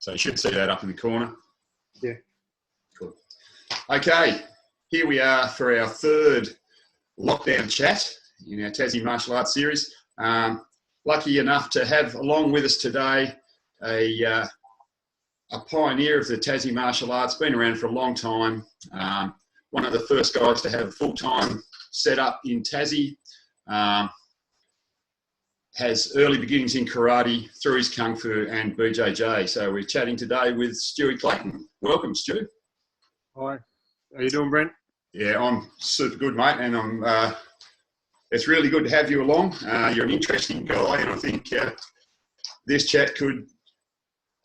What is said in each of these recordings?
So you should see that up in the corner. Yeah. Cool. Okay, here we are for our third lockdown chat in our Tassie Martial Arts series. Lucky enough to have along with us today a pioneer of the Tassie martial arts, been around for a long time. One of the first guys to have a full-time setup in Tassie. Has early beginnings in karate through his kung fu and BJJ. So we're chatting today with Stuey Clayton. Welcome, Stu. Hi. How you doing, Brent? Yeah, I'm super good, mate, and it's really good to have you along. You're an interesting guy, and I think this chat could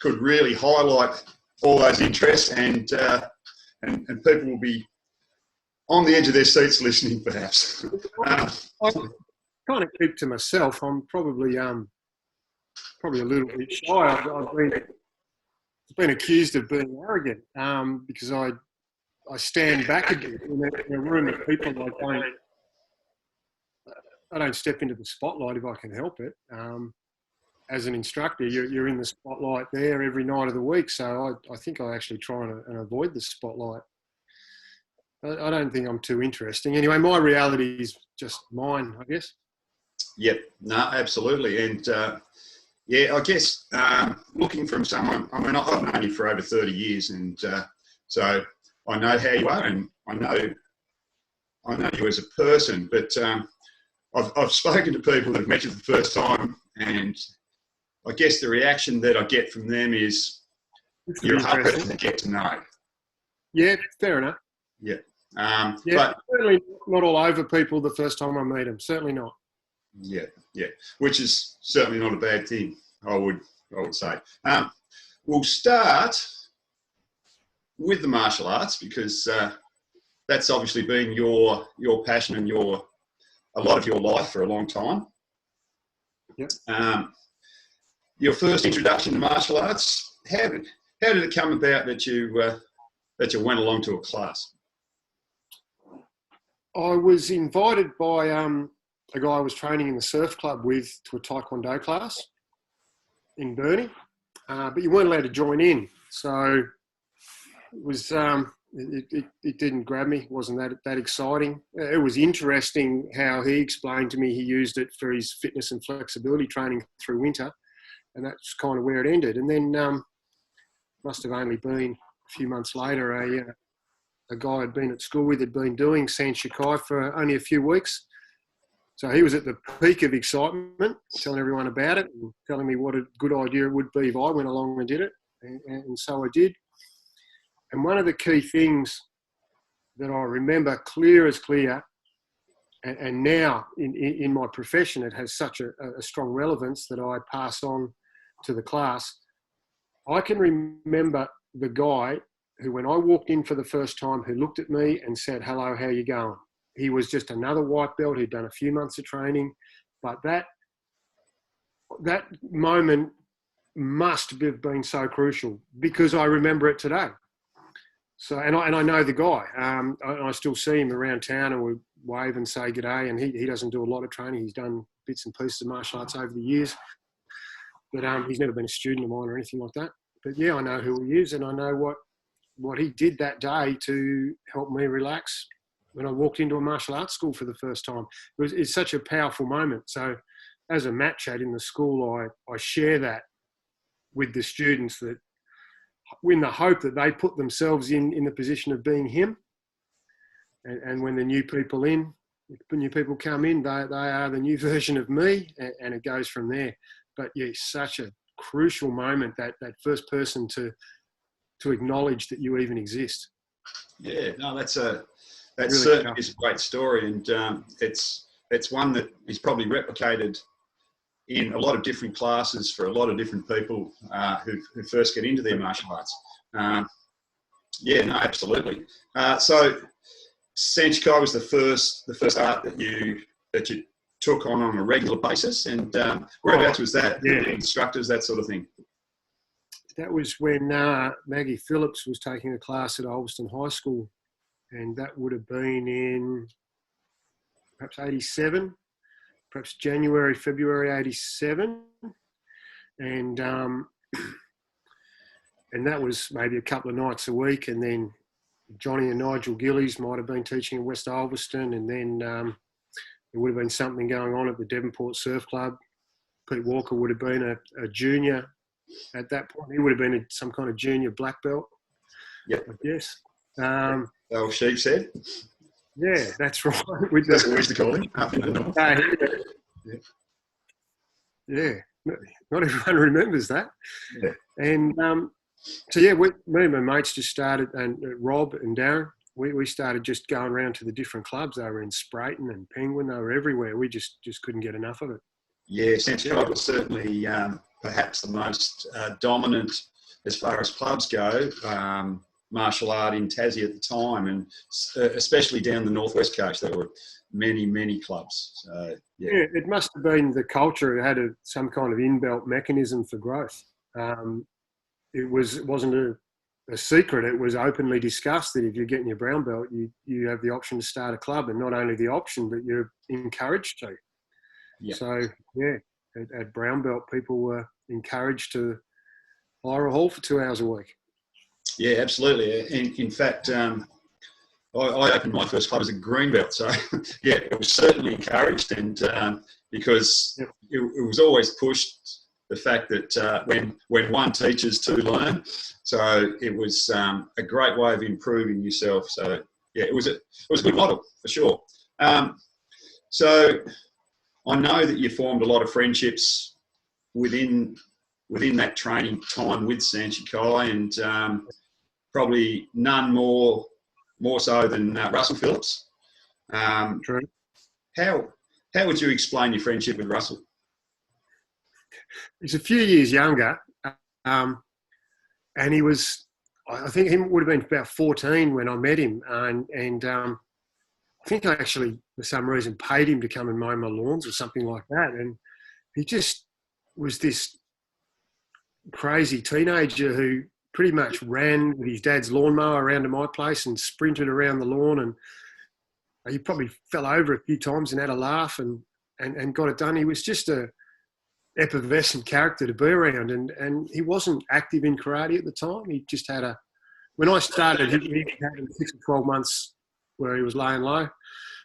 really highlight all those interests, and people will be on the edge of their seats listening, perhaps. I kind of keep to myself. I'm probably a little bit shy. I've been accused of being arrogant because I stand back a bit in a room of people. I don't step into the spotlight if I can help it. As an instructor, you're in the spotlight there every night of the week. So I think I actually try and avoid the spotlight. I don't think I'm too interesting. Anyway, my reality is just mine, I guess. Yep, no, absolutely. And I guess looking from someone, I mean, I've known you for over 30 years, and so I know how you are, and I know you as a person, but I've spoken to people that have met you for the first time, and I guess the reaction that I get from them is you're a hard person to get to know. Yeah, fair enough. Yeah. But certainly not all over people the first time I meet them. Certainly not. Yeah, which is certainly not a bad thing, I would say. We'll start with the martial arts because that's obviously been your passion and a lot of your life for a long time. Yep. Your first introduction to martial arts, how did it come about that you went along to a class? I was invited by a guy I was training in the surf club with to a Taekwondo class in Burnie, but you weren't allowed to join in. So it was it didn't grab me. It wasn't that exciting. It was interesting how he explained to me he used it for his fitness and flexibility training through winter, and that's kind of where it ended. And then must have only been a few months later, a guy I'd been at school with had been doing Sanshikai for only a few weeks. So he was at the peak of excitement, telling everyone about it and telling me what a good idea it would be if I went along and did it. And so I did. And one of the key things that I remember clear as clear, and now in my profession, it has such a strong relevance that I pass on to the class. I can remember the guy who, when I walked in for the first time, who looked at me and said, "Hello, how you going?" He was just another white belt who'd done a few months of training, but that moment must have been so crucial because I remember it today. So, and I know the guy. I still see him around town, and we wave and say g'day. And he doesn't do a lot of training. He's done bits and pieces of martial arts over the years, but he's never been a student of mine or anything like that. But yeah, I know who he is, and I know what he did that day to help me relax when I walked into a martial arts school for the first time. It's such a powerful moment. So as a mat chat in the school, I share that with the students, that in the hope that they put themselves in the position of being him. And when the new people come in, they are the new version of me, and it goes from there. But yeah, such a crucial moment, that first person to acknowledge that you even exist. Yeah, no, that really certainly is a great story, and it's one that is probably replicated in a lot of different classes for a lot of different people who first get into their martial arts. Yeah, no, absolutely. So Sanshikai was the first art that you took on a regular basis, and whereabouts was that? Yeah. Instructors, that sort of thing. That was when Maggie Phillips was taking a class at Ulverston High School, and that would have been in perhaps 87, perhaps January, February 87. And and that was maybe a couple of nights a week. And then Johnny and Nigel Gillies might have been teaching in West Ulverston, and then there would have been something going on at the Devonport Surf Club. Pete Walker would have been a junior at that point. He would have been some kind of junior black belt. Yep. I guess. Old sheep's head. Yeah, that's right. That's what we used to call him. Up in the north. Yeah. Not everyone remembers that. Yeah. And so, yeah, me and my mates just started, and Rob and Darren, we started just going around to the different clubs. They were in Sprayton and Penguin. They were everywhere. We just couldn't get enough of it. Yeah, Sanchikai was certainly perhaps the most dominant as far as clubs go, martial art in Tassie at the time, and especially down the northwest coast. There were many clubs. So, yeah, it must have been the culture. It had some kind of inbuilt mechanism for growth. It wasn't a secret. It was openly discussed that if you're getting your brown belt, you have the option to start a club, and not only the option, but you're encouraged to. Yeah. So, yeah, at brown belt, people were encouraged to hire a hall for 2 hours a week. Yeah, absolutely. In fact, I opened my first club as a green belt. So, yeah, it was certainly encouraged, and because it was always pushed, the fact that when one teaches, two learn. So it was a great way of improving yourself. So, yeah, it was a good model for sure. So I know that you formed a lot of friendships within that training time with Sanchikai, and probably none more so than Russell Phillips. True. How would you explain your friendship with Russell? He's a few years younger, and he was, I think he would have been about 14 when I met him, and I think I actually, for some reason, paid him to come and mow my lawns or something like that. And he just was this crazy teenager who pretty much ran with his dad's lawnmower around to my place and sprinted around the lawn. And he probably fell over a few times and had a laugh and got it done. He was just a effervescent character to be around. And he wasn't active in karate at the time. He just had when I started, he had 6 or 12 months where he was laying low.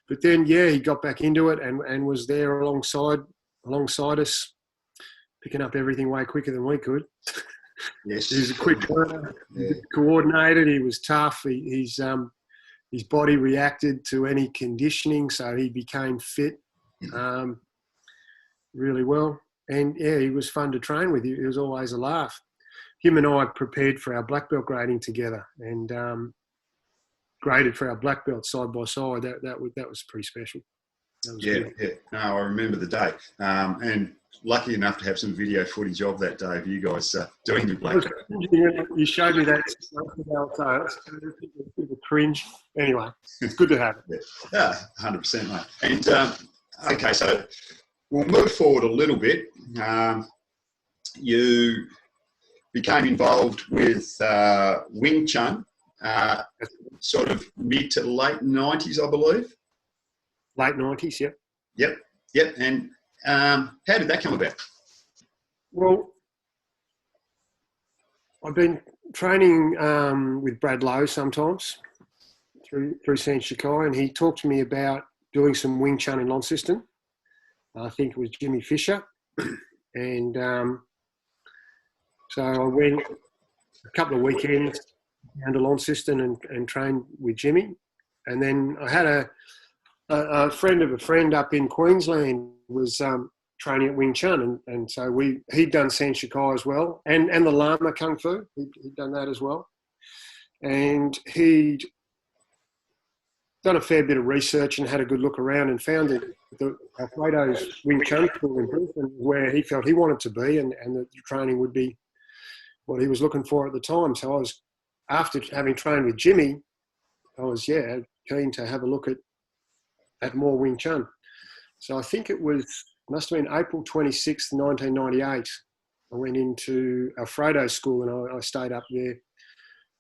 But then, yeah, he got back into it and was there alongside us, picking up everything way quicker than we could. Yes. He was a quick learner, coordinated, he was tough. His body reacted to any conditioning, so he became fit really well. And, yeah, he was fun to train with. He was always a laugh. Him and I prepared for our black belt grading together, and graded for our black belt side by side. That was pretty special. Good. Yeah. No, I remember the day, and lucky enough to have some video footage of that day of you guys doing your black belt. You showed me that. So it's a bit of cringe. Anyway, it's good to have it. Yeah, 100%, mate. And okay, so we'll move forward a little bit. You became involved with Wing Chun. Sort of mid to late 90s, I believe. Late 90s, yep. Yep. And how did that come about? Well, I've been training with Brad Lowe sometimes through Sanchikai, and he talked to me about doing some Wing Chun in Launceston. I think it was Jimmy Fisher. And so I went a couple of weekends down to Launceston and trained with Jimmy. And then I had a friend of a friend up in Queensland was training at Wing Chun, and so he'd done Sanchikai as well, and the Lama Kung Fu, he'd done that as well. And he'd done a fair bit of research and had a good look around and found that Alfredo's Wing Chun school in Brisbane where he felt he wanted to be, and the training would be what he was looking for at the time. So I was, after having trained with Jimmy, I was, keen to have a look at more Wing Chun. So I think must have been April 26th, 1998. I went into Alfredo's school and I stayed up there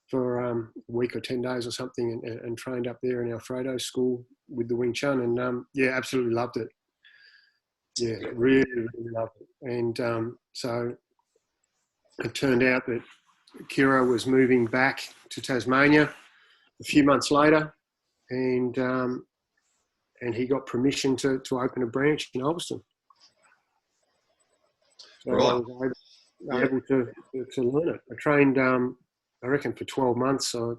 for a week or 10 days or something and trained up there in Alfredo's school with the Wing Chun, and absolutely loved it. Yeah, really, really loved it. And so it turned out that Kira was moving back to Tasmania a few months later, and he got permission to open a branch in Ulverstone. So right. I was able to learn it. I trained, I reckon, for 12 months. I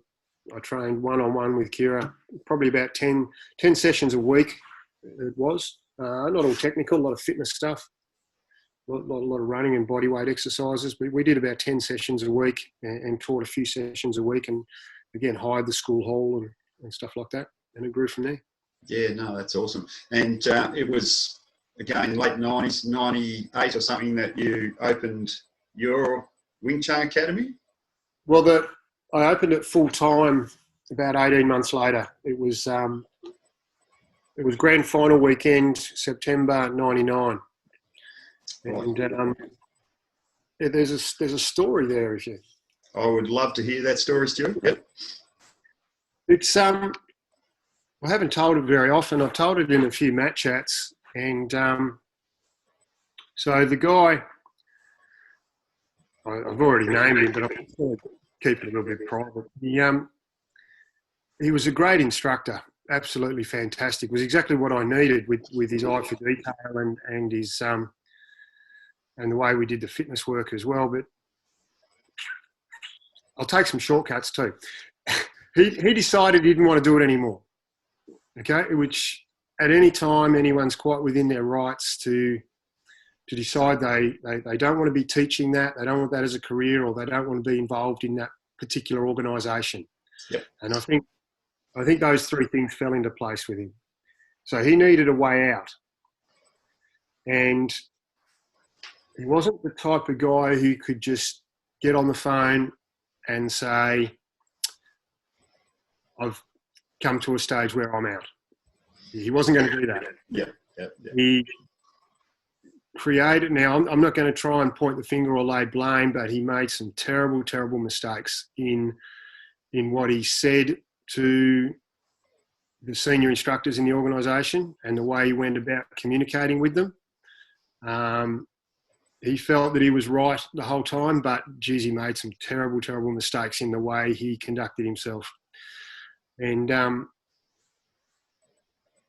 trained one-on-one with Kira, probably about 10 sessions a week it was. Not all technical, a lot of fitness stuff, a lot of running and body weight exercises. But we did about 10 sessions a week and taught a few sessions a week, and again, hired the school hall and stuff like that. And it grew from there. Yeah, no, that's awesome. And it was, again, late 90s, 98 or something, that you opened your Wing Chun Academy? Well, I opened it full time about 18 months later. It was grand final weekend, September '99, and there's a story there. If you, I would love to hear that story, Stuart. Yep. It's I haven't told it very often. I've told it in a few mat chats, and so the guy, I've already named him, but I'm going to keep it a little bit private. He was a great instructor, absolutely fantastic. Was exactly what I needed with his eye for detail and his and the way we did the fitness work as well. But I'll take some shortcuts too. He decided he didn't want to do it anymore. Okay, which at any time anyone's quite within their rights to decide they don't want to be teaching that, they don't want that as a career, or they don't want to be involved in that particular organisation. Yep. And I think those three things fell into place with him. So he needed a way out. And he wasn't the type of guy who could just get on the phone and say, I've come to a stage where I'm out. He wasn't going to do that. Yeah. He created, now I'm not going to try and point the finger or lay blame, but he made some terrible, terrible mistakes in what he said to the senior instructors in the organisation and the way he went about communicating with them. He felt that he was right the whole time, but geez, he made some terrible, terrible mistakes in the way he conducted himself. And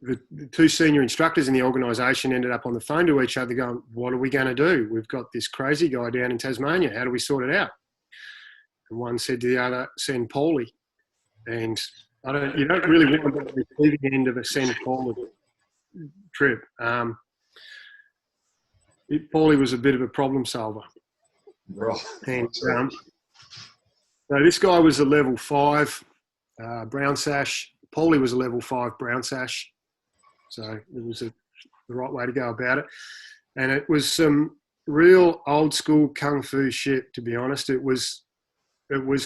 the two senior instructors in the organisation ended up on the phone to each other going, what are we going to do? We've got this crazy guy down in Tasmania. How do we sort it out? And one said to the other, send Paulie. And you don't really want to be at the receiving end of a send Paulie trip. Paulie was a bit of a problem solver. Right. And so this guy was a level 5 brown sash. Paulie was a level 5 brown sash. So it was the right way to go about it. And it was some real old school kung fu shit, to be honest. It was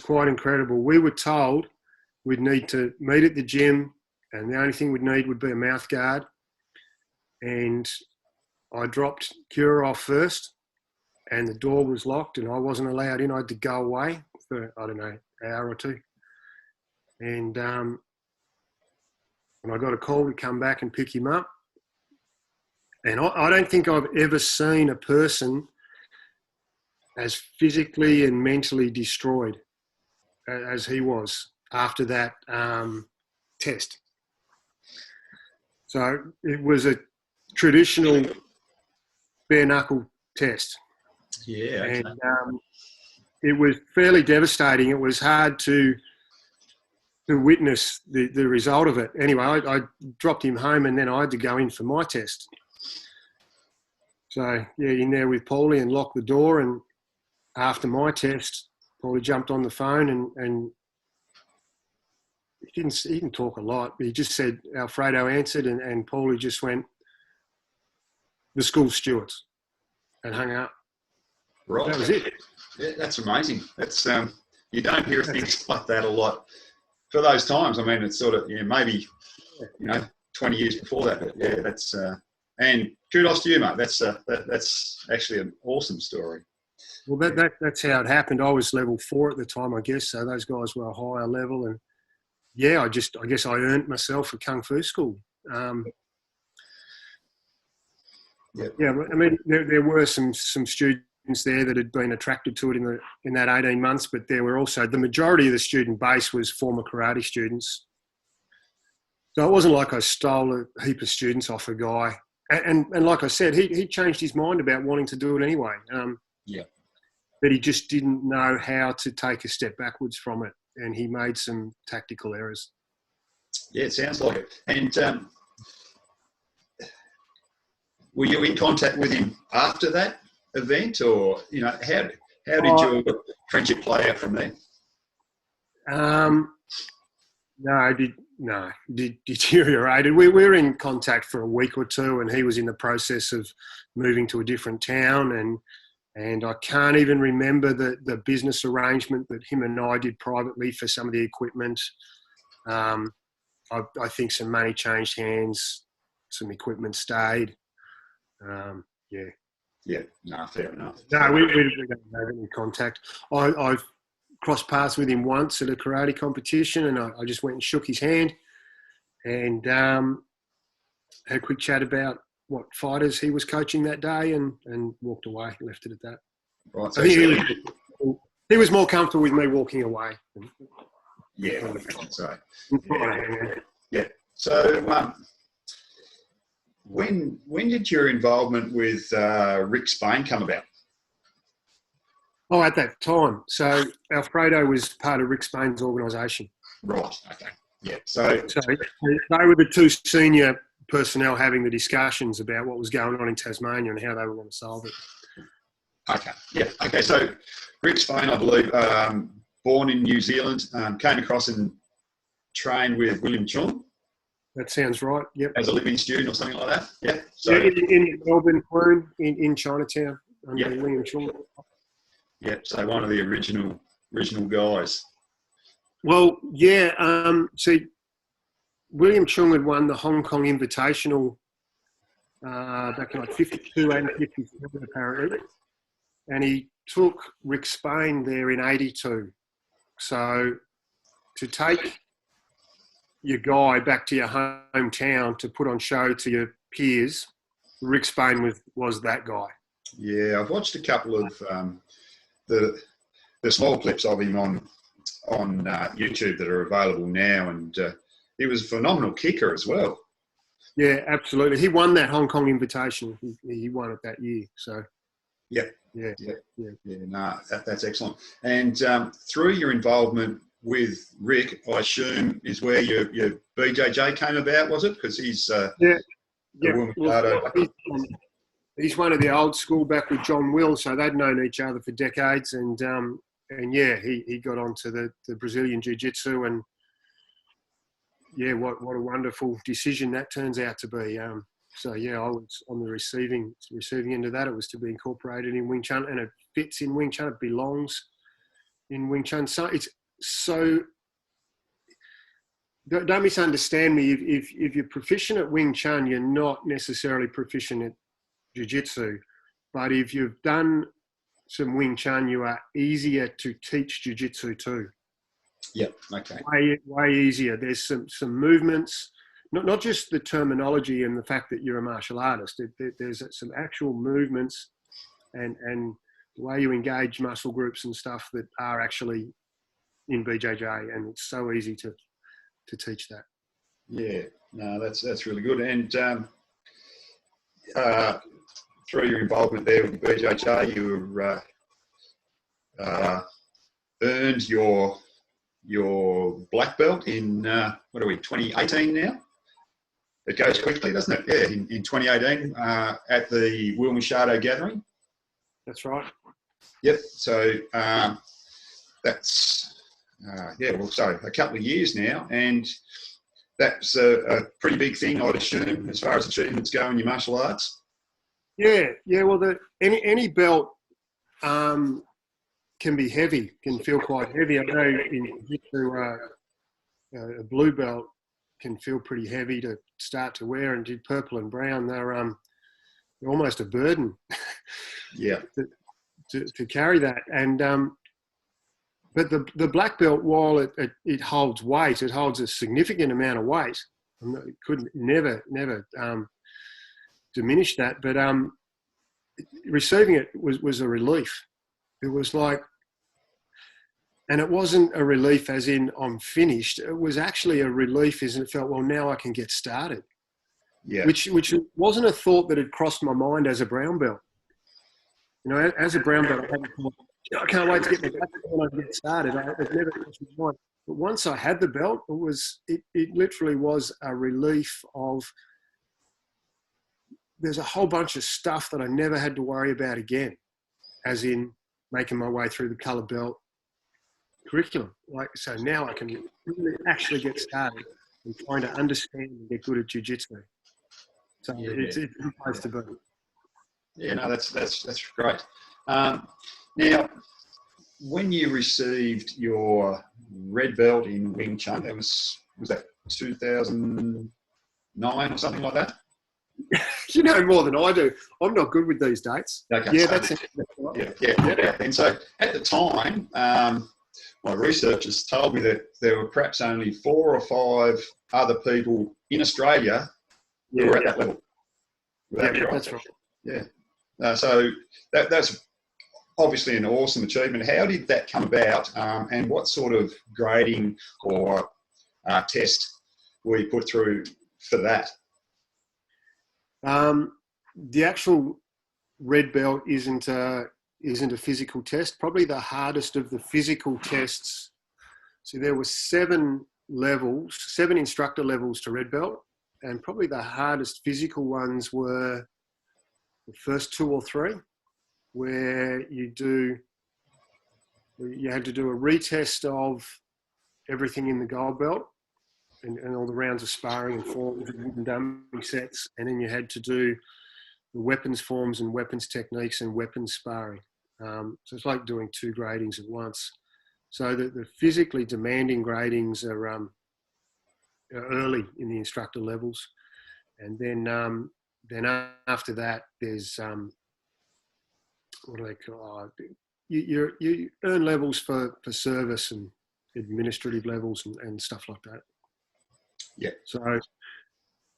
quite incredible. We were told we'd need to meet at the gym, and the only thing we'd need would be a mouth guard. And I dropped Kira off first, and the door was locked, and I wasn't allowed in. I had to go away for, I don't know, an hour or two. And I got a call to come back and pick him up. And I don't think I've ever seen a person as physically and mentally destroyed as he was after that test. So it was a traditional bare knuckle test. Yeah. Okay. And it was fairly devastating. It was hard to witness the result of it. Anyway, I dropped him home, and then I had to go in for my test. So, yeah, in there with Paulie and locked the door. And after my test, Paulie jumped on the phone and he didn't talk a lot, but he just said, Alfredo answered, and Paulie just went, the school's Stuart's, and hung up. Right. That was it. Yeah, that's amazing. That's you don't hear things like that a lot for those times. I mean, it's sort of, maybe 20 years before that. But yeah, that's and kudos to you, mate. That's actually an awesome story. Well, that's how it happened. I was level 4 at the time, I guess. So those guys were a higher level, and yeah, I guess I earned myself a kung fu school. Yep. Yeah, I mean, there were some students students there that had been attracted to it in that 18 months, but there were also, the majority of the student base was former karate students. So it wasn't like I stole a heap of students off a guy. And like I said, he changed his mind about wanting to do it anyway. But he just didn't know how to take a step backwards from it, and he made some tactical errors. Yeah, it sounds like it. And were you in contact with him after that event, or how did your friendship play out from there? No, deteriorated. We were in contact for a week or two, and he was in the process of moving to a different town, and I can't even remember the business arrangement that him and I did privately for some of the equipment. I think some money changed hands, some equipment stayed. Yeah, no, fair enough. No, we don't have any contact. I've crossed paths with him once at a karate competition, and I just went and shook his hand and had a quick chat about what fighters he was coaching that day, and walked away, left it at that. Right, so I think he was more comfortable with me walking away. Yeah, so yeah. So when did your involvement with Rick Spain come about? Oh, at that time. So Alfredo was part of Rick Spain's organisation. Right. Okay. Yeah. So they were the two senior personnel having the discussions about what was going on in Tasmania and how they were going to solve it. Okay. Yeah. Okay. So Rick Spain, I believe, born in New Zealand, came across and trained with William Chun. That sounds right. Yep. As a living student or something like that. Yeah. So in Melbourne, in Chinatown, under William Chun. Yeah. So one of the original guys. Well, yeah. See, William Chun had won the Hong Kong Invitational back in like 52 and 57 apparently, and he took Rick Spain there in 82. So to take your guy back to your hometown to put on show to your peers, Rick Spain was that guy. Yeah, I've watched a couple of the small clips of him on YouTube that are available now, and he was a phenomenal kicker as well. Yeah, absolutely. He won that Hong Kong Invitation. He won it that year. So. Yeah. No, that's excellent. And through your involvement with Rick, I assume is where your BJJ came about, was it? Because he's he's one of the old school back with John Will, so they'd known each other for decades, and he got onto the Brazilian Jiu-Jitsu, and what a wonderful decision that turns out to be. So yeah, I was on the receiving end of that. It was to be incorporated in Wing Chun, and it fits in Wing Chun. It belongs in Wing Chun. So it's so. Don't misunderstand me. If you're proficient at Wing Chun, you're not necessarily proficient at Jiu-Jitsu. But if you've done some Wing Chun, you are easier to teach Jiu-Jitsu too. Yeah. Okay. Way easier. There's some movements. Not just the terminology and the fact that you're a martial artist. There's some actual movements and the way you engage muscle groups and stuff that are actually in BJJ, and it's so easy to teach that. Yeah, no, that's really good. And through your involvement there with BJJ, you earned your black belt in 2018 now? It goes quickly, doesn't it? Yeah, in 2018 at the Will Machado gathering. That's right. Yep. So that's a couple of years now, and that's a pretty big thing, I'd assume, as far as achievements go in your martial arts. Yeah. Well, any belt can be heavy, can feel quite heavy. I know in Jiu-Jitsu, a blue belt can feel pretty heavy to start to wear, and purple and brown, they're almost a burden. Yeah. to carry that, and but the black belt, while it holds weight, it holds a significant amount of weight. It could never diminish that, but receiving it was a relief. It was like, and it wasn't a relief as in I'm finished. It was actually a relief as it felt, well, now I can get started. Yeah. Which wasn't a thought that had crossed my mind as a brown belt. You know, as a brown belt, I hadn't thought, I can't wait to get my black belt when I get started. It never crossed my mind. But once I had the belt, it literally was a relief of, there's a whole bunch of stuff that I never had to worry about again, as in making my way through the colour belt curriculum. Like, so now I can really actually get started and trying to understand and get good at jiu-jitsu. So it's a good place to be. Yeah, no, that's great. Now, when you received your red belt in Wing Chun, that was that 2009 or something like that? You know more than I do. I'm not good with these dates. Okay, yeah, so that's right. Yeah. And so at the time, my researchers told me that there were perhaps only 4 or 5 other people in Australia who were at that level. That's right. Yeah. So that's obviously an awesome achievement. How did that come about, and what sort of grading or test were you put through for that? The actual red belt isn't a physical test. Probably the hardest of the physical tests. So there were 7 instructor levels to red belt, and probably the hardest physical ones were the first 2 or 3, where you had to do a retest of everything in the gold belt and all the rounds of sparring and forms and wooden dummy sets, and then you had to do the weapons forms and weapons techniques and weapons sparring. So it's like doing 2 gradings at once. So the physically demanding gradings are early in the instructor levels, and then after that there's what do they call? You earn levels for service and administrative levels and stuff like that. Yeah. So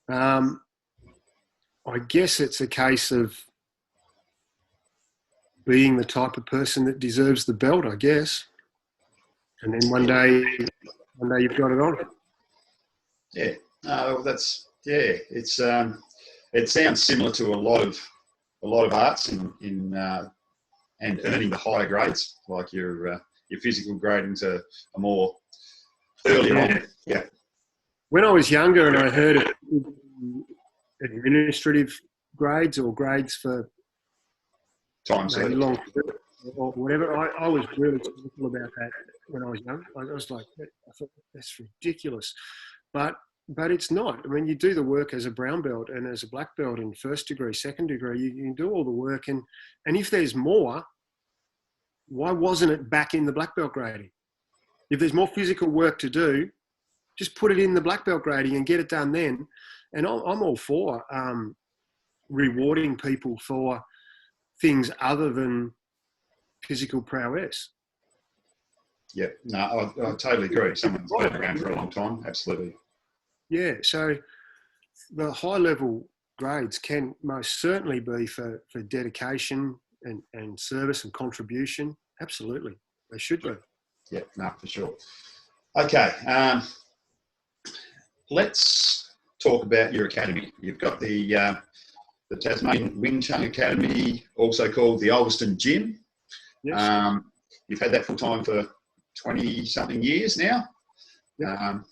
I guess it's a case of being the type of person that deserves the belt, I guess. And then one day you've got it on. Yeah. It's it sounds similar to a lot of arts in and earning the higher grades, like your physical gradings are more earlier on. Yeah. When I was younger and I heard of administrative grades or grades for time long or whatever, I was really critical about that when I was young. I was like, I thought that's ridiculous, but it's not. I mean, you do the work as a brown belt and as a black belt in first degree, second degree. You can do all the work, and if there's more, why wasn't it back in the black belt grading? If there's more physical work to do, just put it in the black belt grading and get it done then. And I'm all for rewarding people for things other than physical prowess. Yeah, no, I totally agree. Someone's been around for a long time, absolutely. Yeah, so the high level grades can most certainly be for dedication and service and contribution. Absolutely, they should be. Yeah, no, for sure. Okay, let's talk about your academy. You've got the Tasmanian Wing Chun Academy, also called the Ulverston Gym. Yes. You've had that full time for 20-something years now. Yep.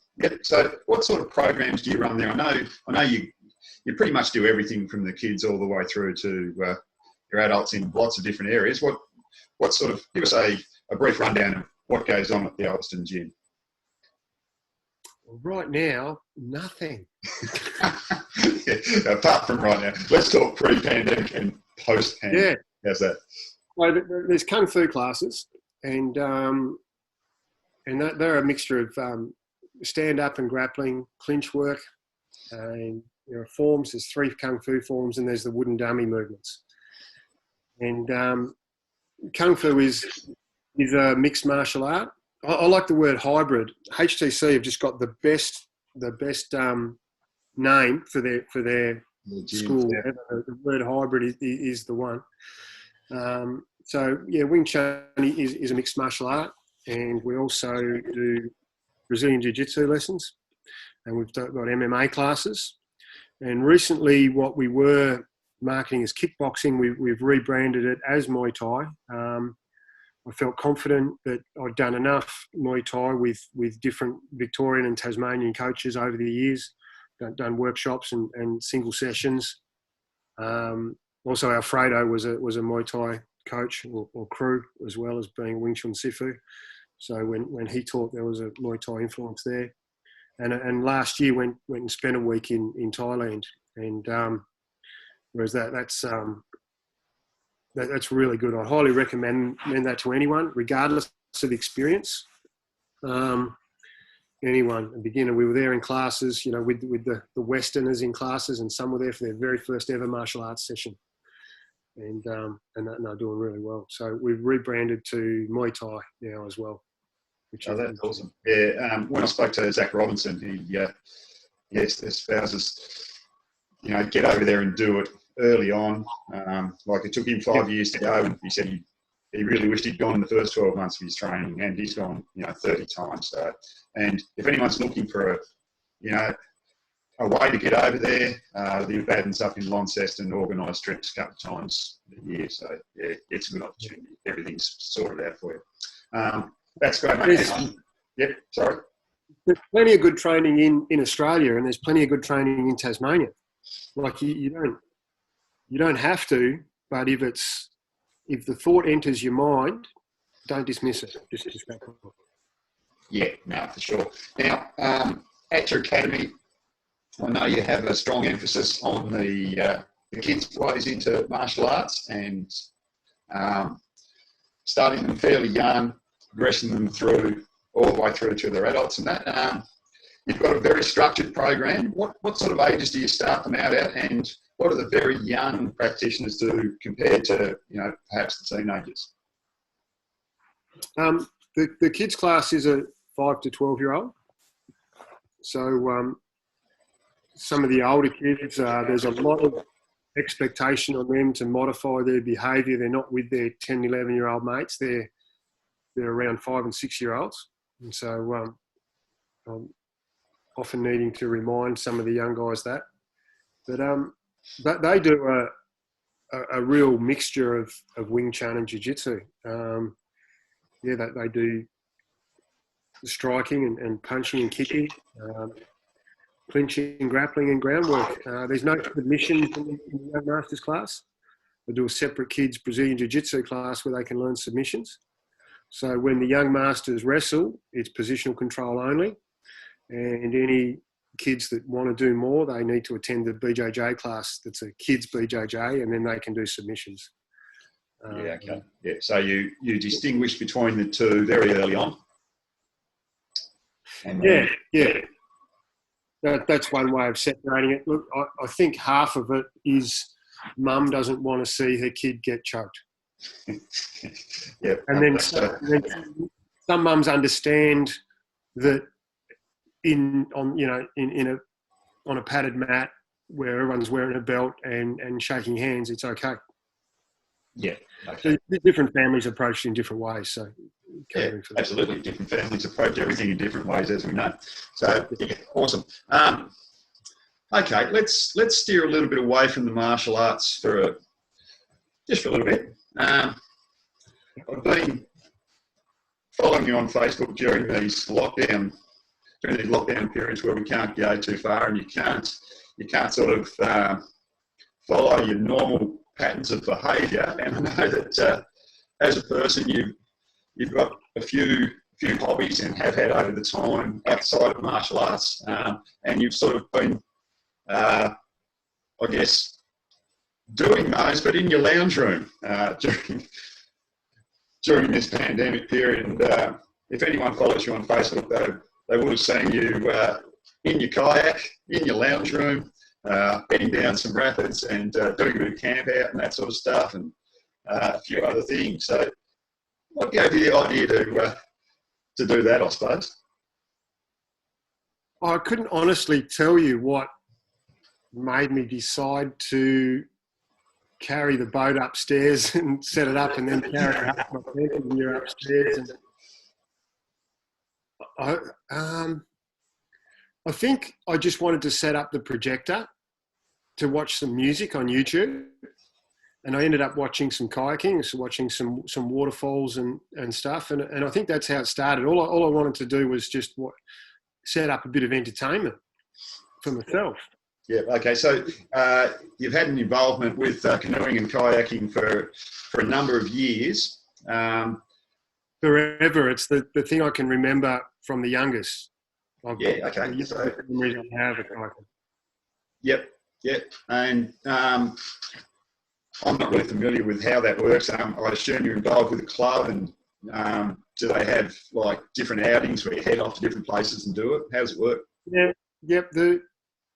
So what sort of programs do you run there? I know you pretty much do everything from the kids all the way through to your adults in lots of different areas. What sort of, give us a brief rundown of what goes on at the Ulverston Gym? Well, right now, nothing. Yeah, apart from right now. Let's talk pre-pandemic and post-pandemic. Yeah. How's that? Well, there's kung fu classes, and they're a mixture of stand-up and grappling, clinch work, and there are forms. There's 3 kung fu forms, and there's the wooden dummy movements. And kung fu is a mixed martial art. I like the word hybrid. HTC have just got the best name for their school. Yeah. The word hybrid is the one. So yeah, Wing Chun is a mixed martial art, and we also do Brazilian Jiu-Jitsu lessons, and we've got MMA classes. And recently, what we were marketing as kickboxing, we've rebranded it as Muay Thai. I felt confident that I'd done enough Muay Thai with different Victorian and Tasmanian coaches over the years, done workshops and single sessions. Also, Alfredo was a Muay Thai coach or crew, as well as being Wing Chun Sifu. So when he taught, there was a Muay Thai influence there. And last year went and spent a week in Thailand. And whereas that's really good. I highly recommend that to anyone, regardless of experience. Anyone, a beginner. We were there in classes, with the Westerners in classes, and some were there for their very first ever martial arts session. And they're doing really well. So we've rebranded to Muay Thai now as well. That's awesome. Yeah, when I spoke to Zach Robinson, he espouses, get over there and do it early on. Like it took him 5 years to go, and he said he really wished he'd gone in the first 12 months of his training, and he's gone, 30 times. So, and if anyone's looking for a way to get over there, the Badden's up in Launceston, organised trips a couple of times a year. So yeah, it's a good opportunity. Everything's sorted out for you. That's great, mate. Yep, sorry. There's plenty of good training in Australia, and there's plenty of good training in Tasmania. Like you don't have to, but if the thought enters your mind, don't dismiss it. Just go for it. Yeah, no, for sure. Now, at your academy, I know you have a strong emphasis on the kids' ways into martial arts and starting them fairly young, progressing them through all the way through to their adults and that. You've got a very structured program. What sort of ages do you start them out at, and what do the very young practitioners do compared to, perhaps the teenagers? The kids' class is a 5 to 12-year-old. So some of the older kids, there's a lot of expectation on them to modify their behaviour. They're not with their 10, 11-year-old mates. They're around 5 and 6-year-olds. And so I'm often needing to remind some of the young guys that. But they do a real mixture of Wing Chun and Jiu-Jitsu. They do striking and punching and kicking, clinching, grappling and groundwork. There's no submission in the young masters class. They do a separate kids Brazilian Jiu-Jitsu class where they can learn submissions. So when the young masters wrestle, it's positional control only. And any kids that want to do more, they need to attend the BJJ class. That's a kids BJJ, and then they can do submissions. Okay. Yeah. So you distinguish between the two very early on. Yeah. That's one way of separating it. Look, I think half of it is mum doesn't want to see her kid get choked. Yeah. And then some mums understand that on a padded mat where everyone's wearing a belt and shaking hands, it's okay. Yeah. Okay. So different families approach it in different ways. So absolutely. Different families approach everything in different ways, as we know. So yeah, awesome. Okay, let's steer a little bit away from the martial arts just for a little bit. I've been following you on Facebook during these lockdown periods where we can't go too far and you can't sort of follow your normal patterns of behaviour. And I know that as a person, you've got a few hobbies and have had over the time outside of martial arts, and you've sort of been, I guess, doing those, but in your lounge room during this pandemic period. And if anyone follows you on Facebook, they would have seen you in your kayak, in your lounge room, heading down some rapids and doing a bit of camp out and that sort of stuff, and a few other things. So what gave you the idea to do that, I suppose? I couldn't honestly tell you what made me decide to carry the boat upstairs and set it up, and then carry it up my camping gear upstairs. And I think I just wanted to set up the projector to watch some music on YouTube. And I ended up watching some kayaking, so watching some waterfalls and stuff. And I think that's how it started. All I wanted to do was just set up a bit of entertainment for myself. Yeah. Okay. So you've had an involvement with canoeing and kayaking for a number of years. Forever. It's the thing I can remember from the youngest. Okay. So, memories I have of kayaking. Yep. And I'm not really familiar with how that works. I assume you're involved with a club, and do they have like different outings where you head off to different places and do it? How does it work? Yeah. Yep.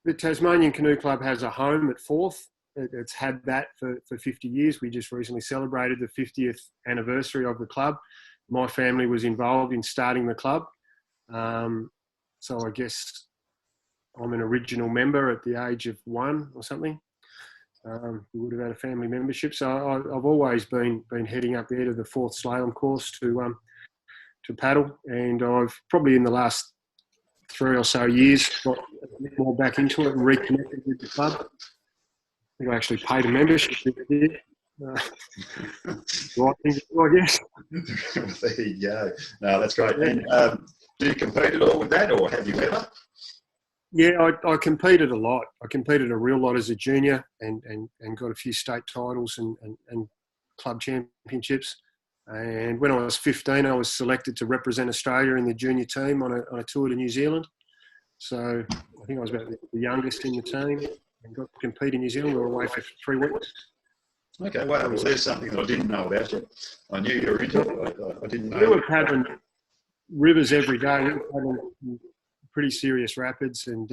The Tasmanian Canoe Club has a home at Forth. It's had that for 50 years. We just recently celebrated the 50th anniversary of the club. My family was involved in starting the club. So I guess I'm an original member at the age of 1 or something. We would have had a family membership. So I've always been heading up there to the Forth slalom course to paddle. And I've probably in the last 3 or so years got a bit more back into it and reconnected with the club. I think I actually paid a membership this year. Right thing to do, I guess. There you go. No, that's great. And do you compete at all with that, or have you ever? Yeah, I competed a lot. I competed a real lot as a junior and got a few state titles and club championships. And when I was 15, I was selected to represent Australia in the junior team on a tour to New Zealand. So I think I was about the youngest in the team and got to compete in New Zealand. We were away for 3 weeks. Okay, well, there's something that I didn't know about you. I knew you were into it, but I didn't know. We were paddling rivers every day. We were paddling pretty serious rapids, and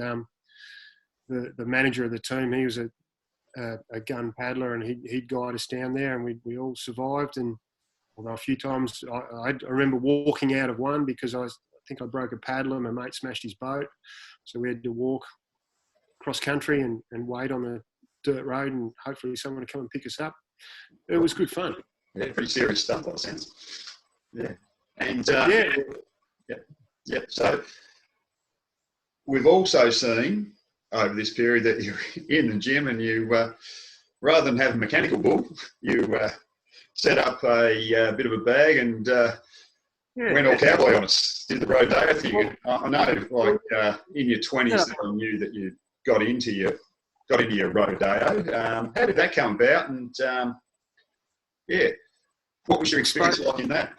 the manager of the team, he was a gun paddler, and he'd guide us down there, and we all survived. And although a few times I remember walking out of one because I think I broke a paddle and my mate smashed his boat, so we had to walk cross country and wait on the dirt road, and hopefully someone would come and pick us up. It was good fun. Yeah, pretty serious stuff, that sense. Yeah. And yeah. So we've also seen over this period that you're in the gym, and you, rather than have a mechanical bull, you set up a bit of a bag and went all cowboy on us. Did the rodeo thing. I know, like in your 20s, you knew that you got into your rodeo. How did that come about? And what was your experience like in that?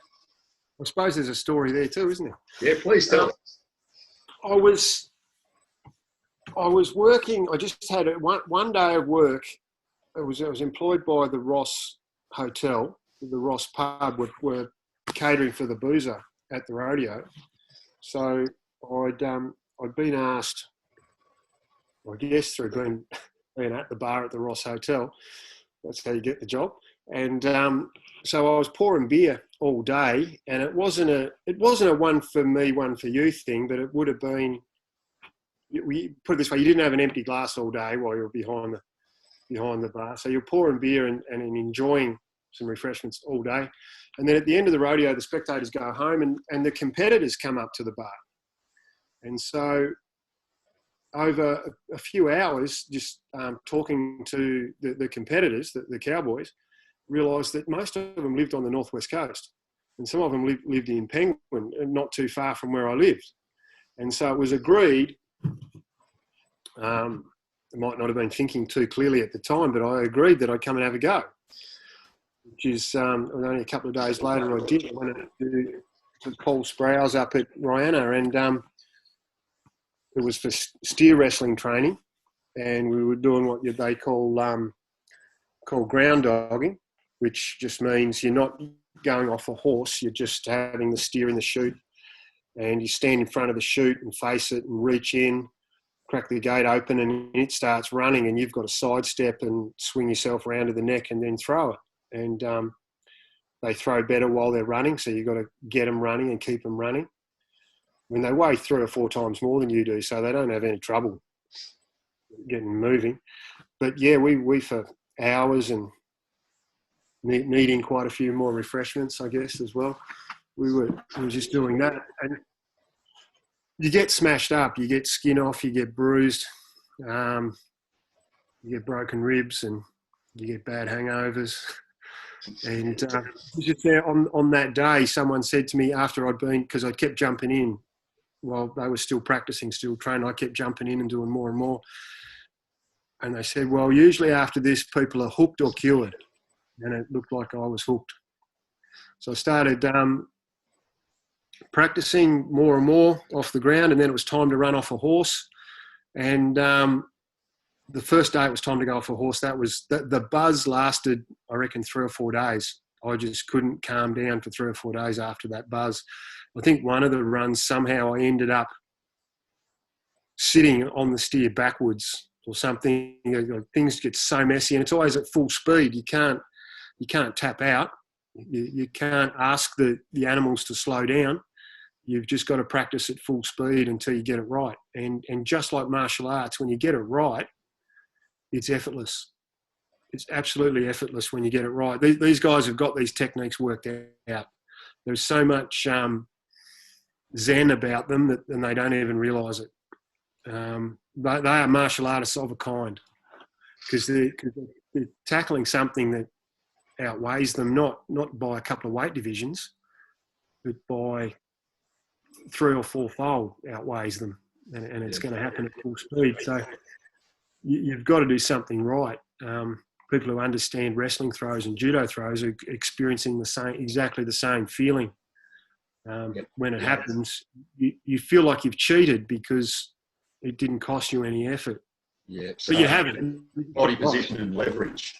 I suppose there's a story there too, isn't there? Yeah, please tell us. I was working. I just had one day of work. I was employed by the Ross Hotel. The Ross pub were catering for the boozer at the rodeo. So I'd been asked, I guess through being at the bar at the Ross Hotel, that's how you get the job. And so I was pouring beer all day, and it wasn't a one for me, one for you thing, but it would have been. We put it this way: you didn't have an empty glass all day while you were behind the bar, so you're pouring beer and enjoying some refreshments all day. And then at the end of the rodeo, the spectators go home, and the competitors come up to the bar, and so over a few hours, just talking to the competitors, the cowboys, realised that most of them lived on the northwest coast, and some of them lived in Penguin, not too far from where I lived. And so it was agreed. I might not have been thinking too clearly at the time, but I agreed that I'd come and have a go. Which is only a couple of days later I did. I went to Paul Sprouse up at Rihanna, and it was for steer wrestling training, and we were doing what they call ground dogging, which just means you're not going off a horse, you're just having the steer in the chute, and you stand in front of the chute and face it and reach in, crack the gate open, and it starts running, and you've got to sidestep and swing yourself around to the neck and then throw it. And they throw better while they're running, so you've got to get them running and keep them running. I mean, they weigh 3 or 4 times more than you do, so they don't have any trouble. getting moving. But yeah, we for hours and needing quite a few more refreshments, I guess, as well. We were just doing that, and you get smashed up, you get skin off, you get bruised, you get broken ribs, and you get bad hangovers. And just there on that day, someone said to me after I'd been, because I kept jumping in while they were still practicing, still training, I kept jumping in and doing more and more. And they said, well, usually after this, people are hooked or cured. And it looked like I was hooked. So I started practicing more and more off the ground, and then it was time to run off a horse. And the first day it was time to go off a horse, that was the buzz lasted, I reckon, 3 or 4 days. I just couldn't calm down for 3 or 4 days after that buzz. I think one of the runs, somehow I ended up sitting on the steer backwards or something. You know, things get so messy, and it's always at full speed. You can't tap out. You can't ask the animals to slow down. You've just got to practice at full speed until you get it right. And just like martial arts, when you get it right, it's effortless. It's absolutely effortless when you get it right. These guys have got these techniques worked out. There's so much zen about them and they don't even realise it. But they are martial artists of a kind, because they're tackling something that outweighs them, not by a couple of weight divisions, but by 3 or 4-fold outweighs them, and it's going to happen at full speed. So you've got to do something right. People who understand wrestling throws and judo throws are experiencing exactly the same feeling. When it happens, you feel like you've cheated because it didn't cost you any effort. Yeah, so but you haven't. Body position and leverage,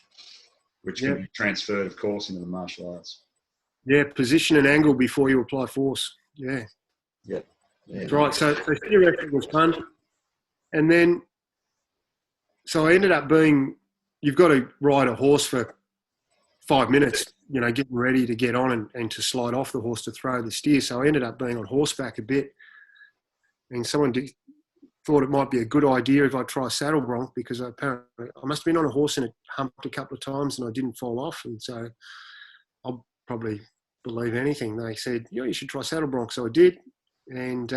which can be transferred, of course, into the martial arts. Yeah, position and angle before you apply force. Yeah. Yeah. That's right. So steer wrestling was fun. And then, so I ended up being, you've got to ride a horse for 5 minutes, you know, getting ready to get on and to slide off the horse to throw the steer. So I ended up being on horseback a bit. And someone thought it might be a good idea if I try saddle bronc, because apparently I must have been on a horse and it humped a couple of times and I didn't fall off. And so I'll probably believe anything. They said, yeah, you should try saddle bronc. So I did. And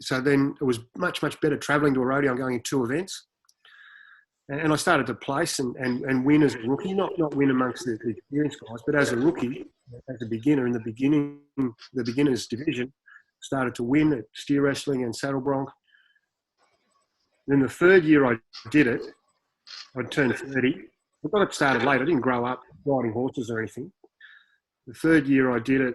so then it was much, much better travelling to a rodeo. I'm going in 2 events. And I started to place and win as a rookie, not win amongst the experienced guys, but as a rookie, as a beginner in the beginners division, started to win at steer wrestling and saddle bronc. Then the 3rd year I did it, I'd turned 30. I got it started late. I didn't grow up riding horses or anything. The 3rd year I did it,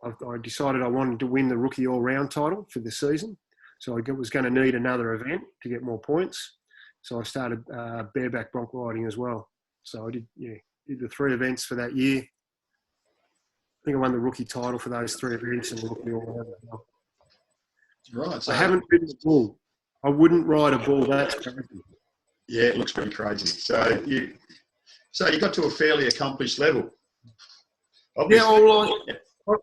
I decided I wanted to win the rookie all-round title for the season. So I was going to need another event to get more points. So I started bareback bronc riding as well. So I did the 3 events for that year. I think I won the rookie title for those 3 events and the rookie all-round as well. Right. So I haven't ridden a bull. I wouldn't ride a bull. That's crazy. Yeah, it looks pretty crazy. So you got to a fairly accomplished level. Obviously. Yeah, well,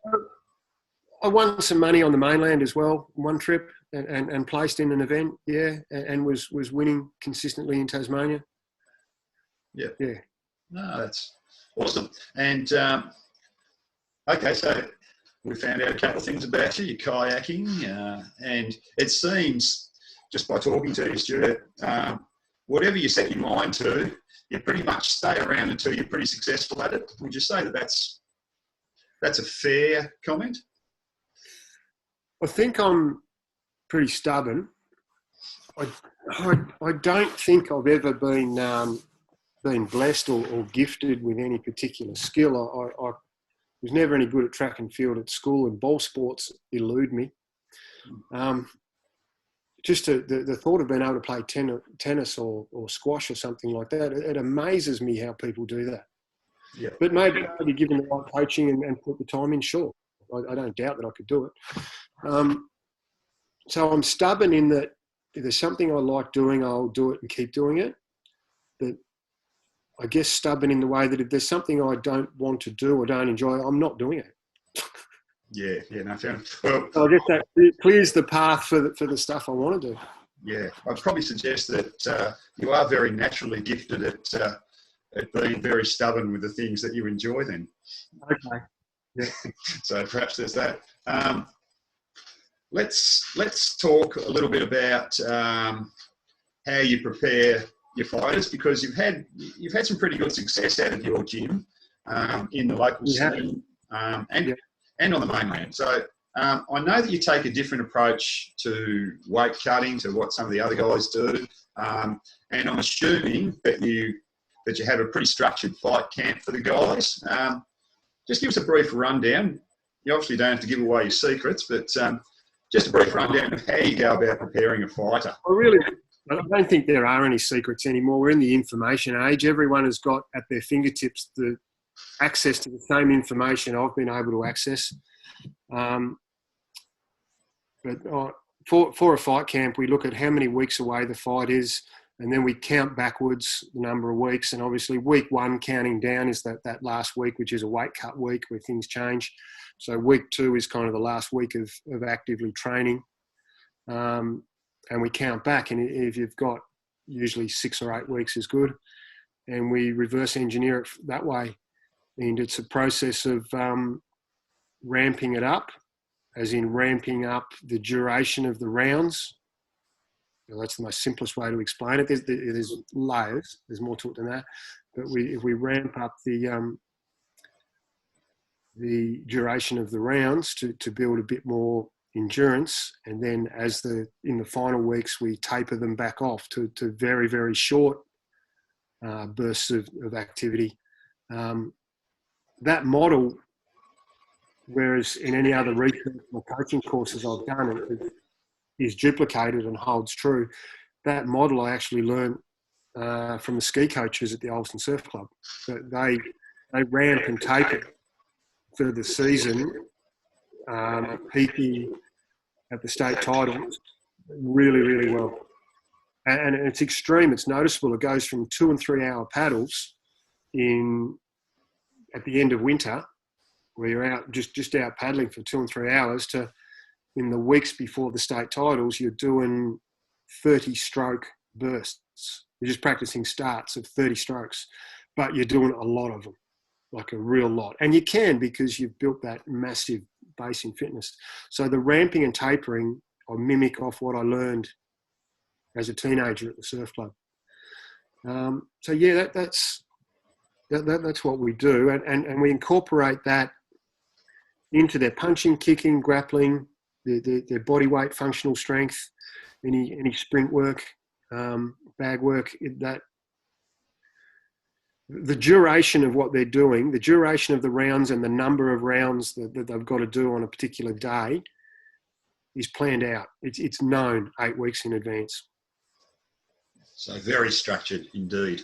I won some money on the mainland as well, one trip, and placed in an event, and was winning consistently in Tasmania. Yeah. Yeah. No, that's awesome. And, okay, so we found out a couple of things about you. You're kayaking, and it seems, just by talking to you, Stuart, whatever you set your mind to, you pretty much stay around until you're pretty successful at it. Would you say that that's a fair comment? I think I'm pretty stubborn. I don't think I've ever been blessed or gifted with any particular skill. I was never any good at track and field at school, and ball sports elude me. Just the thought of being able to play tennis or squash or something like that, it amazes me how people do that. Yeah. But maybe given the right coaching and put the time in, sure. I don't doubt that I could do it. So I'm stubborn in that if there's something I like doing, I'll do it and keep doing it. But I guess stubborn in the way that if there's something I don't want to do or don't enjoy, I'm not doing it. Yeah, no, fair enough. Well, so I guess that clears the path for the stuff I want to do. Yeah, I'd probably suggest that you are very naturally gifted at being very stubborn with the things that you enjoy then. Okay. Yeah. So perhaps there's that. Let's talk a little bit about how you prepare your fighters, because you've had some pretty good success out of your gym in the local scene and on the mainland. So I know that you take a different approach to weight cutting to what some of the other guys do, and I'm assuming that you have a pretty structured fight camp for the guys. Just give us a brief rundown. You obviously don't have to give away your secrets, but just a brief rundown of how you go about preparing a fighter. I don't think there are any secrets anymore. We're in the information age. Everyone has got at their fingertips the access to the same information I've been able to access. But for a fight camp, we look at how many weeks away the fight is, and then we count backwards the number of weeks. And obviously week 1 counting down is that last week, which is a weight cut week where things change. So week 2 is kind of the last week of actively training. And we count back, and if you've got usually 6 or 8 weeks is good. And we reverse engineer it that way. And it's a process of ramping it up, as in ramping up the duration of the rounds. Well, that's the most simplest way to explain it. There's layers. There's more to it than that. But if we ramp up the duration of the rounds to build a bit more endurance, and then in the final weeks we taper them back off to very, very short bursts of activity. That model, whereas in any other research or coaching courses I've done, it is duplicated and holds true. That model I actually learned from the ski coaches at the Olsen Surf Club. But they ramp and taper for the season, peaking at the state titles really, really well. And it's extreme. It's noticeable. It goes from 2 and 3 hour paddles at the end of winter, where you're out just out paddling for 2 and 3 hours, to in the weeks before the state titles, you're doing 30 stroke bursts. You're just practicing starts of 30 strokes, but you're doing a lot of them, like a real lot. And you can, because you've built that massive base in fitness. So the ramping and tapering, I mimic off what I learned as a teenager at the surf club. So yeah, that's what we do. And we incorporate that into their punching, kicking, grappling, their body weight, functional strength, any sprint work, bag work. That the duration of what they're doing, the duration of the rounds and the number of rounds that they've got to do on a particular day is planned out. It's known 8 weeks in advance. So very structured indeed.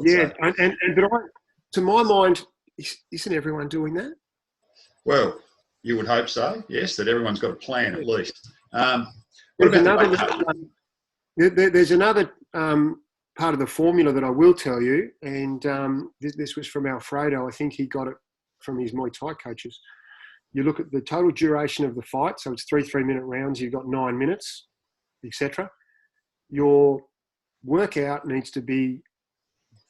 Yeah, but to my mind, isn't everyone doing that? Well, you would hope so, yes, that everyone's got a plan at least. There's another part of the formula that I will tell you, and this was from Alfredo. I think he got it from his Muay Thai coaches. You look at the total duration of the fight, so it's 3 3-minute rounds, you've got 9 minutes, etc. Your workout needs to be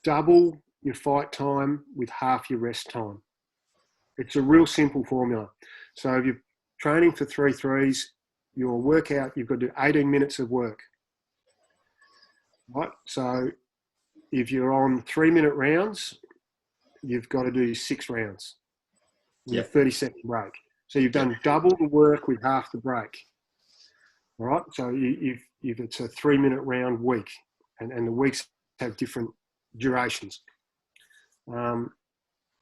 double your fight time with half your rest time. It's a real simple formula. So if you're training for 3 3s, your workout, you've got to do 18 minutes of work. Right? So if you're on 3-minute rounds, you've got to do 6 rounds with a 30-second break. So you've done double the work with half the break. All right? So if it's a 3-minute round week, and the weeks have different durations. So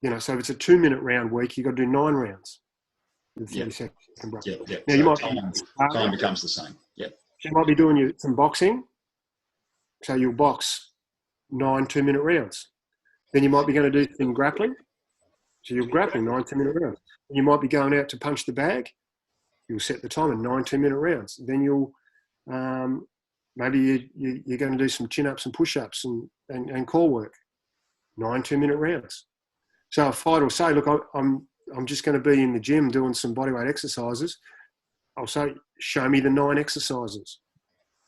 if it's a 2-minute round week, you've got to do 9 rounds with 30-second break. Now, you might time becomes the same. Yep. So you might be doing some boxing. So you'll box 9 2-minute rounds. Then you might be going to do some grappling. So you'll grapple 9 2-minute rounds. And you might be going out to punch the bag. You'll set the time in 9 2-minute rounds. Then you'll maybe you're going to do some chin-ups and push-ups and core work. 9 2-minute rounds. So a fighter will say, look, I'm just going to be in the gym doing some bodyweight exercises. I'll say, show me the 9 exercises.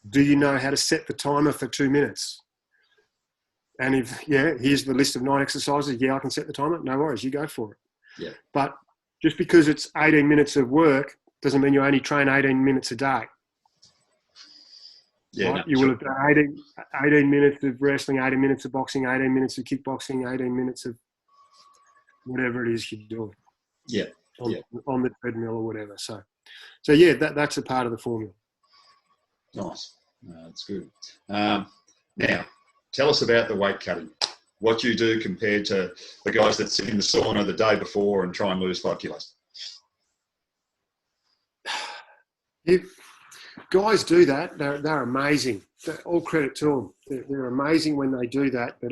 Do you know how to set the timer for 2 minutes? And if, here's the list of 9 exercises. Yeah, I can set the timer. No worries, you go for it. Yeah. But just because it's 18 minutes of work doesn't mean you only train 18 minutes a day. Yeah, right? You will have done 18 minutes of wrestling, 18 minutes of boxing, 18 minutes of kickboxing, 18 minutes of whatever it is you're doing. Yeah. On the treadmill or whatever. So yeah, that's a part of the formula. Nice. That's good. Now, tell us about the weight cutting. What you do compared to the guys that sit in the sauna the day before and try and lose 5 kilos. If guys do that, they're amazing. All credit to them. They're amazing when they do that. But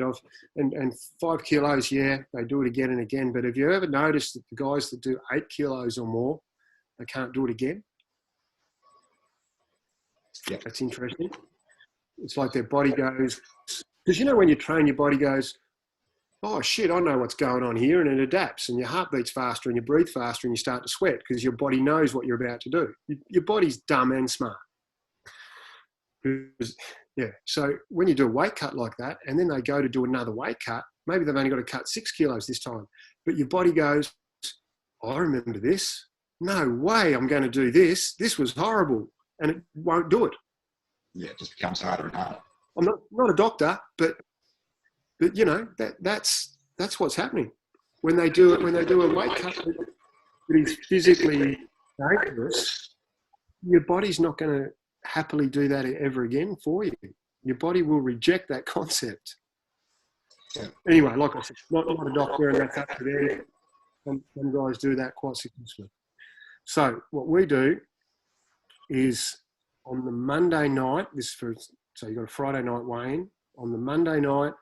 and 5 kilos, yeah, they do it again and again. But have you ever noticed that the guys that do 8 kilos or more, they can't do it again? Yeah, that's interesting. It's like their body goes, because when you train, your body goes, oh shit, I know what's going on here, and it adapts, and your heart beats faster, and you breathe faster, and you start to sweat because your body knows what you're about to do. Your body's dumb and smart. Yeah. So when you do a weight cut like that, and then they go to do another weight cut, maybe they've only got to cut 6 kilos this time, but your body goes, I remember this. No way, I'm going to do this. This was horrible, and it won't do it. Yeah, it just becomes harder and harder. I'm not a doctor, but that's what's happening when they do a weight cut that is physically dangerous. Your body's not going to happily do that ever again for you. Your body will reject that concept. Yeah. Anyway, like I said, not a doctor, and that's up to them. Some guys do that quite successfully. So what we do is on the Monday night, so you've got a Friday night weigh-in. On the Monday night,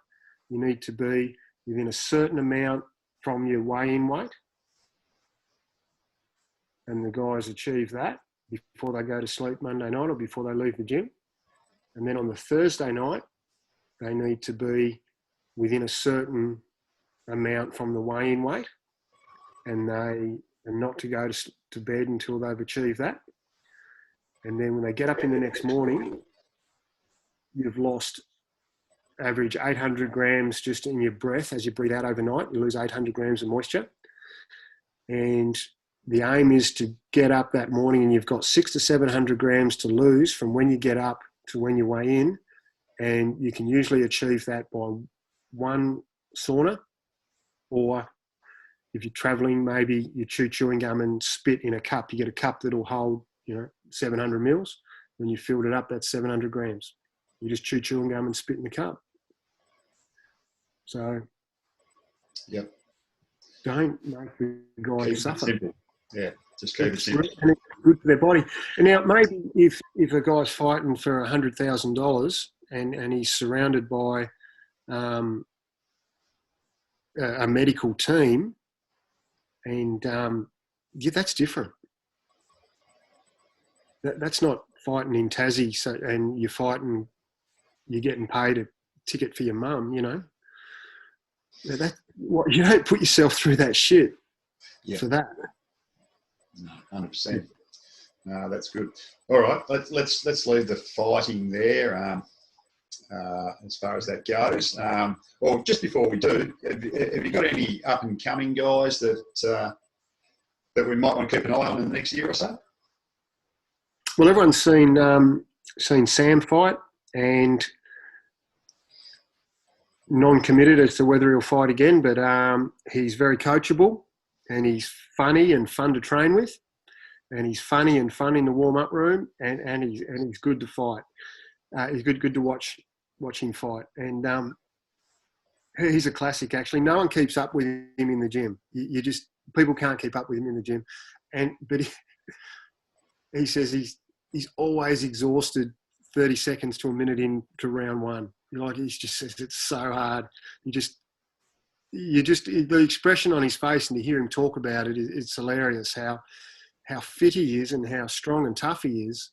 you need to be within a certain amount from your weigh-in weight. And the guys achieve that before they go to sleep Monday night or before they leave the gym. And then on the Thursday night, they need to be within a certain amount from the weigh-in weight. And they are not to go to bed until they've achieved that. And then when they get up in the next morning, you've lost average 800 grams just in your breath. As you breathe out overnight, you lose 800 grams of moisture. And the aim is to get up that morning and you've got 600 to 700 grams to lose from when you get up to when you weigh in. And you can usually achieve that by one sauna, or if you're traveling, maybe you chew chewing gum and spit in a cup. You get a cup that'll hold, 700 mils. When you filled it up, that's 700 grams. You just chew chewing gum and spit in the cup. So, yep. Don't make the guys suffer. Simple. Yeah, just keep it simple. And it's good for their body. And now, maybe if a guy's fighting for $100,000 and he's surrounded by a medical team, and that's different. That's not fighting in Tassie, and you're getting paid a ticket for your mum, you don't put yourself through that shit for that. No, 100%. No, that's good. All right, let's leave the fighting there as far as that goes. Well, just before we do, have you got any up and coming guys that we might want to keep an eye on in the next year or so? Well, everyone's seen Sam fight and non-committed as to whether he'll fight again, but he's very coachable and he's funny and fun to train with, and he's funny and fun in the warm-up room, and he's good to fight. He's good to watch him fight, and he's a classic actually. No one keeps up with him in the gym. People can't keep up with him in the gym, but he says he's always exhausted 30 seconds to a minute into round one. He just says it's so hard. The expression on his face, and to hear him talk about it, it's hilarious how fit he is and how strong and tough he is,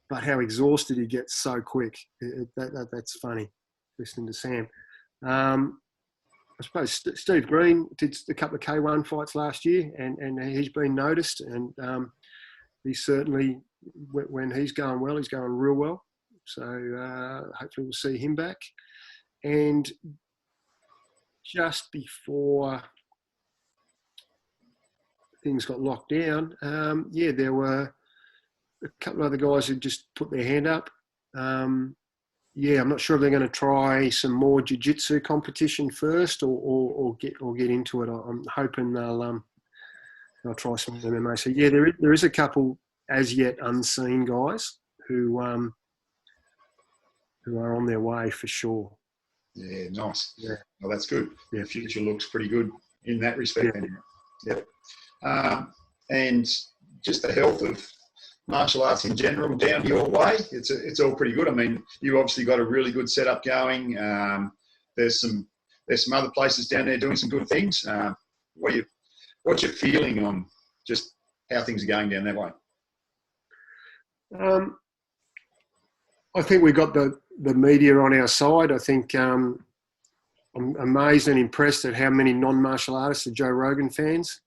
but how exhausted he gets so quick. That's funny, listening to Sam. I suppose Steve Green did a couple of K1 fights last year, and he's been noticed, and he's certainly, when he's going well, he's going real well. So hopefully we'll see him back. And just before things got locked down, there were a couple of other guys who just put their hand up. I'm not sure if they're going to try some more jiu-jitsu competition first or get into it. I'm hoping they'll try some MMA. So there is a couple as yet unseen guys who are on their way for sure. Yeah, nice. Yeah. Well, that's good. Yeah. The future looks pretty good in that respect. Yeah. And just the health of martial arts in general down your way, it's all pretty good. I mean, you obviously got a really good setup going. There's some other places down there doing some good things. What's your feeling on just how things are going down that way? I think we got the media on our side. I think I'm amazed and impressed at how many non-martial artists are Joe Rogan fans.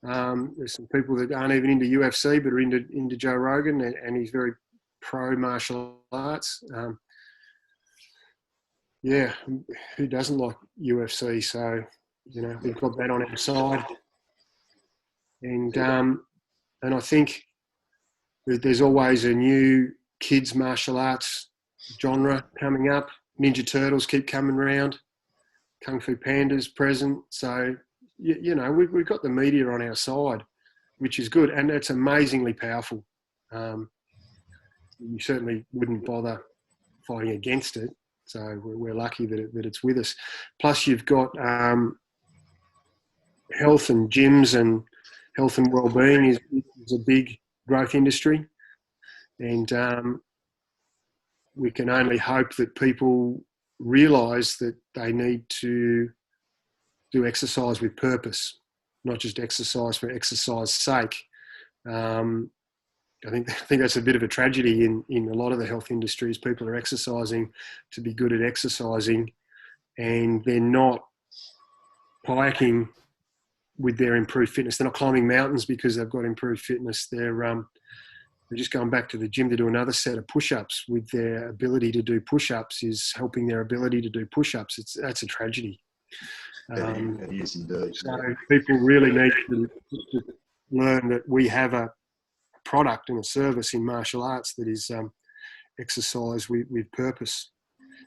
There's some people that aren't even into UFC but are into Joe Rogan, and he's very pro martial arts. Who doesn't like UFC? So we've got that on our side, and I think there's always a new kids martial arts genre coming up. Ninja Turtles keep coming around. Kung Fu Panda's present. So, we've got the media on our side, which is good. And it's amazingly powerful. You certainly wouldn't bother fighting against it. So we're lucky that it's with us. Plus you've got health and gyms, and health and wellbeing is a big growth industry. And we can only hope that people realise that they need to do exercise with purpose, not just exercise for exercise's sake. I think that's a bit of a tragedy in a lot of the health industries. People are exercising to be good at exercising, and they're not kayaking with their improved fitness. They're not climbing mountains because they've got improved fitness. They're just going back to the gym to do another set of push-ups with their ability to do push-ups is helping their ability to do push-ups. That's a tragedy. It is indeed. So people really need to learn that we have a product and a service in martial arts that is exercise with purpose.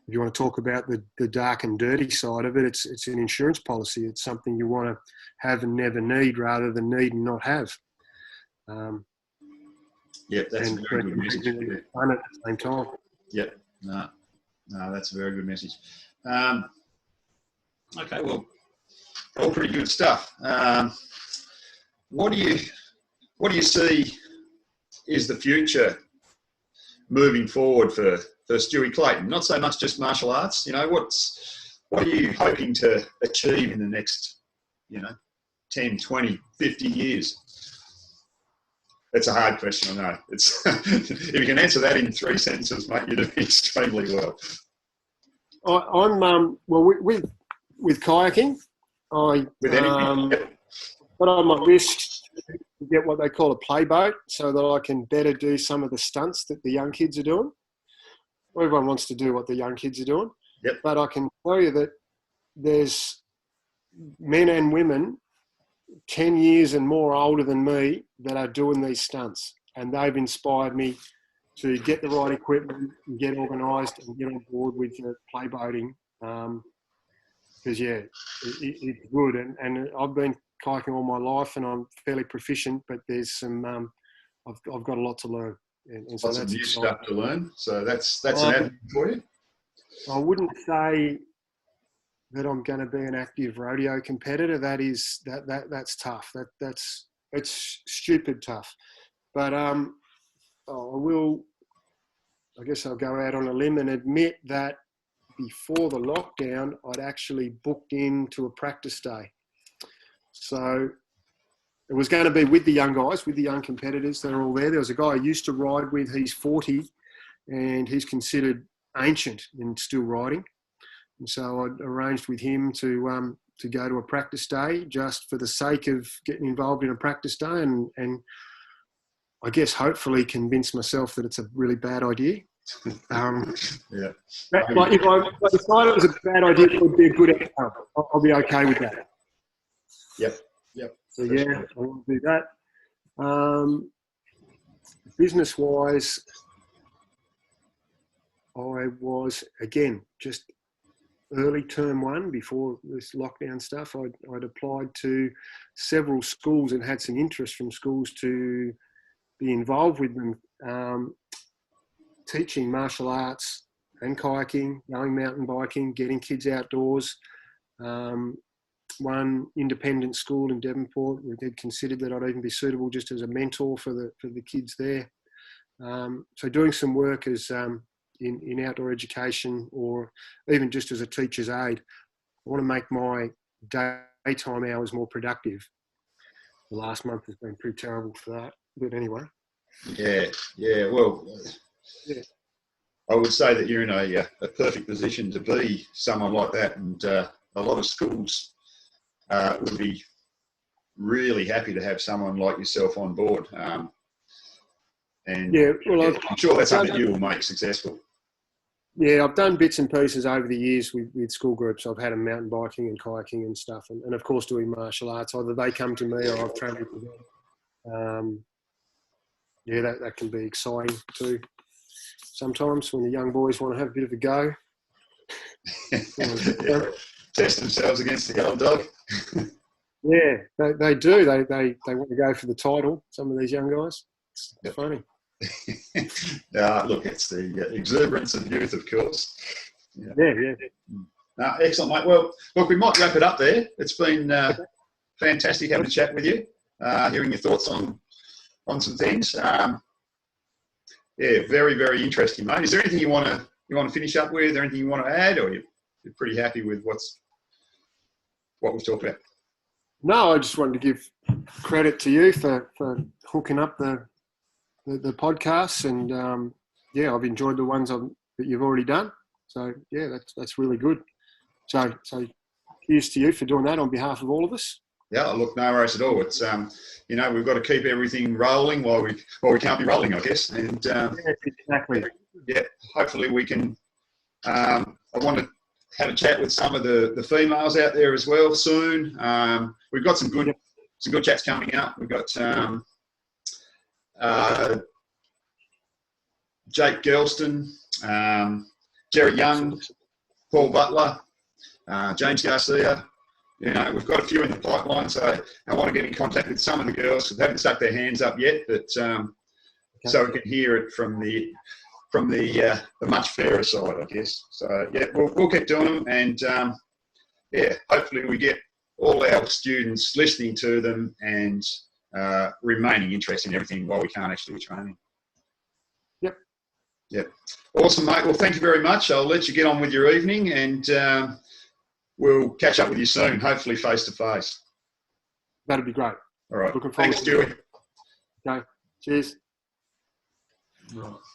If you want to talk about the dark and dirty side of it, it's an insurance policy. It's something you want to have and never need rather than need and not have. That's a very good message. Fun at the same time. No, that's a very good message. Okay, well, all pretty good stuff. What do you see is the future moving forward for Stuey Clayton? Not so much just martial arts. What are you hoping to achieve in the next 10, 20, 50 years? It's a hard question, I know. It's if you can answer that in 3 sentences, mate, you're doing extremely well. I'm with kayaking. With anything? But on my list to get what they call a play boat so that I can better do some of the stunts that the young kids are doing. Everyone wants to do what the young kids are doing. Yep. But I can tell you that there's men and women 10 years and more older than me that are doing these stunts. And they've inspired me to get the right equipment and get organised and get on board with the play boating. Because, it's good. And I've been kayaking all my life and I'm fairly proficient, but there's some, I've got a lot to learn. And so lots that's of new stuff to learn. So that's an avenue for you. I wouldn't say that I'm going to be an active rodeo competitor. That's tough. It's stupid tough. But I guess I'll go out on a limb and admit that before the lockdown, I'd actually booked into a practice day. So it was going to be with the young guys, with the young competitors that are all there. There was a guy I used to ride with. He's 40 and he's considered ancient in still riding. And so I'd arranged with him to go to a practice day just for the sake of getting involved in a practice day and I guess hopefully convince myself that it's a really bad idea. Yeah. Like if I decided it was a bad idea, it would be a good outcome. I'll be okay with that. Yep. So yeah, I want to do that. Business-wise, I was, again, just early term one before this lockdown stuff. I'd applied to several schools and had some interest from schools to be involved with them, teaching martial arts and kayaking, going mountain biking, getting kids outdoors. One independent school in Devonport, they'd considered that I'd even be suitable just as a mentor for the kids there. So doing some work as in outdoor education, or even just as a teacher's aide. I want to make my daytime hours more productive. The last month has been pretty terrible for that, but anyway. Yeah. Well, yeah. I would say that you're in a perfect position to be someone like that, and a lot of schools would be really happy to have someone like yourself on board. And I'm sure that's something you will make successful. Yeah, I've done bits and pieces over the years with school groups. I've had them mountain biking and kayaking and stuff, and of course doing martial arts. Either they come to me or I've travelled to them. That can be exciting too. Sometimes when the young boys want to have a bit of a go. Test themselves against the old dog. Yeah, they do. They want to go for the title, some of these young guys. It's funny. Look, it's the exuberance of youth, of course. Yeah. Excellent, mate. Well, look, we might wrap it up there. It's been fantastic having a chat with you, hearing your thoughts on some things. Very, very interesting, mate. Is there anything you want to finish up with, or anything you want to add, or you're pretty happy with what we've talked about? No, I just wanted to give credit to you for hooking up the podcasts, and I've enjoyed the ones that you've already done. So that's really good. So here's to you for doing that on behalf of all of us. Yeah, look, no worries at all. It's we've got to keep everything rolling while we can't be rolling, I guess. And exactly. Yeah, hopefully we can. I want to have a chat with some of the females out there as well soon. We've got some good chats coming up. We've got Jake Gelston, Jerry Young, Paul Butler, James Garcia. We've got a few in the pipeline, so I want to get in contact with some of the girls who haven't stuck their hands up yet, but so we can hear it from the much fairer side, I guess. So we'll keep doing them, and hopefully we get all our students listening to them and remaining interested in everything while we can't actually be training. Yep. Awesome, mate. Well, thank you very much. I'll let you get on with your evening, and we'll catch up with you soon, hopefully face to face. That'd be great. All right. Looking forward. Thanks, Stuey. Okay. Cheers. Right.